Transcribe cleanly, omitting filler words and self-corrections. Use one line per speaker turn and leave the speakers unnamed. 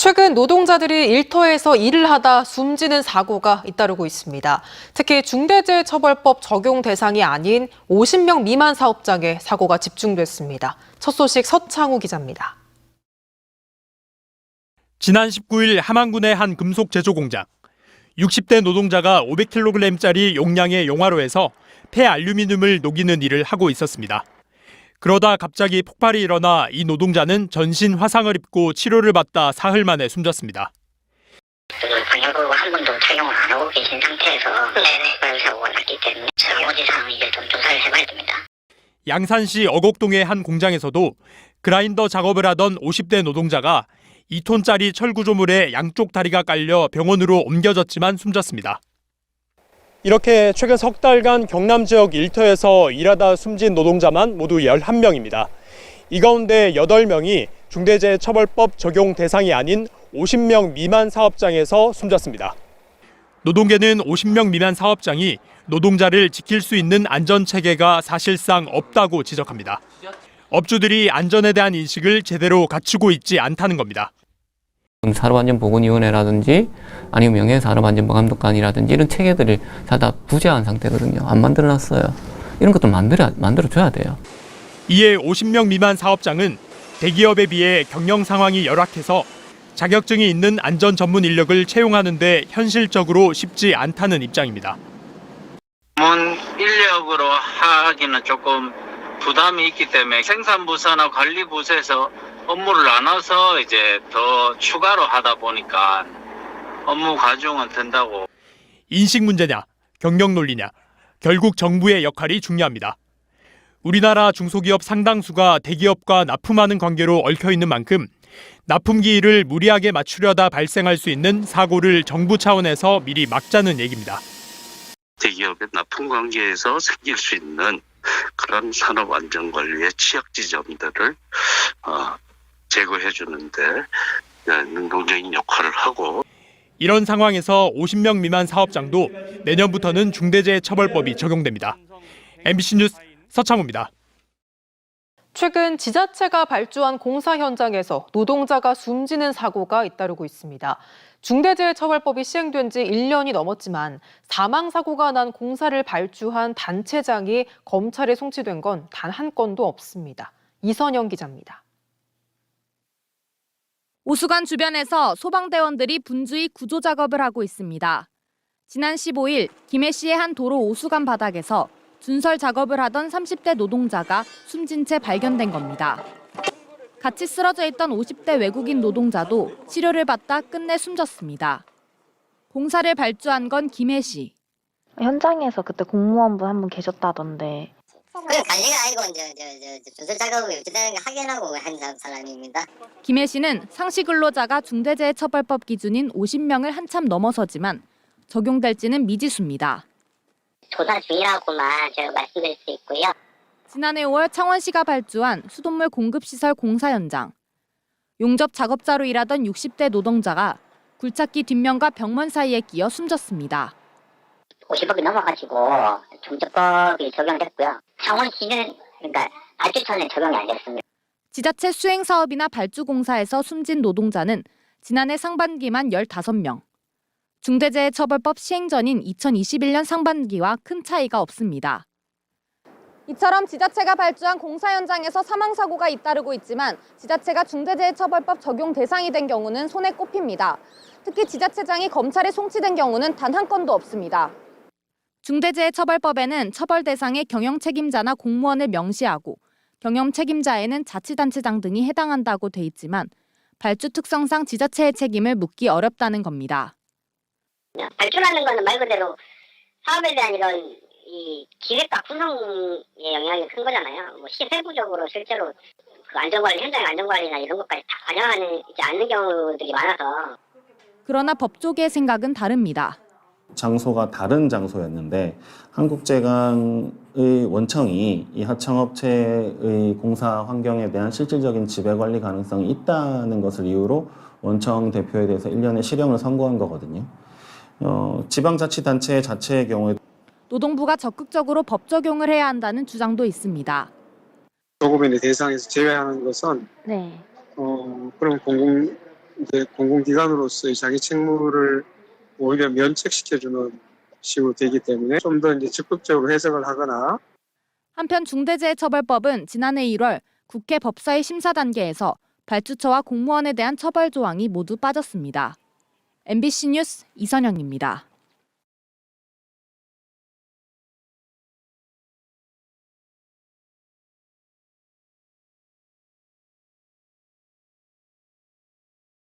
최근 노동자들이 일터에서 일을 하다 숨지는 사고가 잇따르고 있습니다. 특히 중대재해처벌법 적용 대상이 아닌 50명 미만 사업장에 사고가 집중됐습니다. 첫 소식 서창우 기자입니다.
지난 19일 함안군의 한 금속 제조 공장. 60대 노동자가 500kg짜리 용량의 용화로에서 폐알루미늄을 녹이는 일을 하고 있었습니다. 그러다 갑자기 폭발이 일어나 이 노동자는 전신 화상을 입고 치료를 받다 사흘 만에 숨졌습니다.
방역을 한 번도 착용을 안 하고 계신 상태에서 사고가 났기 때문에 나머지 사항은 이제 좀 조사를 해봐야 됩니다.
양산시 어곡동의 한 공장에서도 그라인더 작업을 하던 50대 노동자가 2톤짜리 철구조물에 양쪽 다리가 깔려 병원으로 옮겨졌지만 숨졌습니다. 이렇게 최근 석 달간 경남 지역 일터에서 일하다 숨진 노동자만 모두 11명입니다. 이 가운데 8명이 중대재해처벌법 적용 대상이 아닌 50명 미만 사업장에서 숨졌습니다. 노동계는 50명 미만 사업장이 노동자를 지킬 수 있는 안전체계가 사실상 없다고 지적합니다. 업주들이 안전에 대한 인식을 제대로 갖추고 있지 않다는 겁니다.
산업안전보건위원회라든지 아니면 명예산업안전보감독관이라든지 이런 체계들을 다 부재한 상태거든요. 안 만들어놨어요. 이런 것도 만들어줘야 돼요.
이에 50명 미만 사업장은 대기업에 비해 경영 상황이 열악해서 자격증이 있는 안전 전문 인력을 채용하는 데 현실적으로 쉽지 않다는 입장입니다.
전문 인력으로 하기는 조금 부담이 있기 때문에 생산부서나 관리부서에서 업무를 나눠서 이제 더 추가로 하다 보니까 업무 과중은 된다고.
인식 문제냐, 경영 논리냐, 결국 정부의 역할이 중요합니다. 우리나라 중소기업 상당수가 대기업과 납품하는 관계로 얽혀 있는 만큼 납품기 일을 무리하게 맞추려다 발생할 수 있는 사고를 정부 차원에서 미리 막자는 얘기입니다.
대기업의 납품 관계에서 생길 수 있는 그런 산업안전관리의 취약 지점들을 제거해 주는데 능동적인 역할을 하고.
이런 상황에서 50명 미만 사업장도 내년부터는 중대재해처벌법이 적용됩니다. MBC 뉴스 서창우입니다.
최근 지자체가 발주한 공사 현장에서 노동자가 숨지는 사고가 잇따르고 있습니다. 중대재해처벌법이 시행된 지 1년이 넘었지만 사망사고가 난 공사를 발주한 단체장이 검찰에 송치된 건 단 한 건도 없습니다. 이선영 기자입니다.
오수관 주변에서 소방대원들이 분주히 구조 작업을 하고 있습니다. 지난 15일 김해시의 한 도로 오수관 바닥에서 준설 작업을 하던 30대 노동자가 숨진 채 발견된 겁니다. 같이 쓰러져 있던 50대 외국인 노동자도 치료를 받다 끝내 숨졌습니다. 공사를 발주한 건 김해시.
현장에서 그때 공무원분 한 분 계셨다던데.
그냥 관리가 아니고 조설 작업을 어찌되는 거 확인하고 한 사람입니다.
김해시는 상시 근로자가 중대재해처벌법 기준인 50명을 한참 넘어서지만 적용될지는 미지수입니다.
조사 중이라고만 제가 말씀드릴 수 있고요.
지난해 5월 창원시가 발주한 수돗물 공급시설 공사 현장. 용접 작업자로 일하던 60대 노동자가 굴착기 뒷면과 벽면 사이에 끼어 숨졌습니다.
50억이 넘어가지고 중재법이 적용됐고요. 창원시는 그러니까 발주처는 적용이 안 됐습니다.
지자체 수행 사업이나 발주 공사에서 숨진 노동자는 지난해 상반기만 15명. 중대재해처벌법 시행 전인 2021년 상반기와 큰 차이가 없습니다. 이처럼 지자체가 발주한 공사 현장에서 사망사고가 잇따르고 있지만 지자체가 중대재해처벌법 적용 대상이 된 경우는 손에 꼽힙니다. 특히 지자체장이 검찰에 송치된 경우는 단 한 건도 없습니다. 중대재해처벌법에는 처벌 대상의 경영 책임자나 공무원을 명시하고 경영 책임자에는 자치단체장 등이 해당한다고 돼 있지만 발주 특성상 지자체의 책임을 묻기 어렵다는 겁니다.
발주라는 거는 말 그대로 사업에 대한 이런 이 기획과 구성의 영향이 큰 거잖아요. 뭐 시세부적으로 실제로 그 안전관리, 현장 안전관리나 이런 것까지 다 반영하지 않는 경우들이 많아서.
그러나 법조계의 생각은 다릅니다.
장소가 다른 장소였는데 한국제강의 원청이 이 하청업체의 공사 환경에 대한 실질적인 지배관리 가능성이 있다는 것을 이유로 원청 대표에 대해서 1년의 실형을 선고한 거거든요. 지방자치단체 자체의 경우에
노동부가 적극적으로 법 적용을 해야 한다는 주장도 있습니다.
도급인의 대상에서 제외하는 것은
네.
그런 공공 이제 공공기관으로서의 자기 책무를 오히려 면책시켜주는 식으로 되기 때문에 좀 더 이제 적극적으로 해석을 하거나.
한편 중대재해처벌법은 지난해 1월 국회 법사위 심사 단계에서 발주처와 공무원에 대한 처벌 조항이 모두 빠졌습니다. MBC 뉴스 이선영입니다.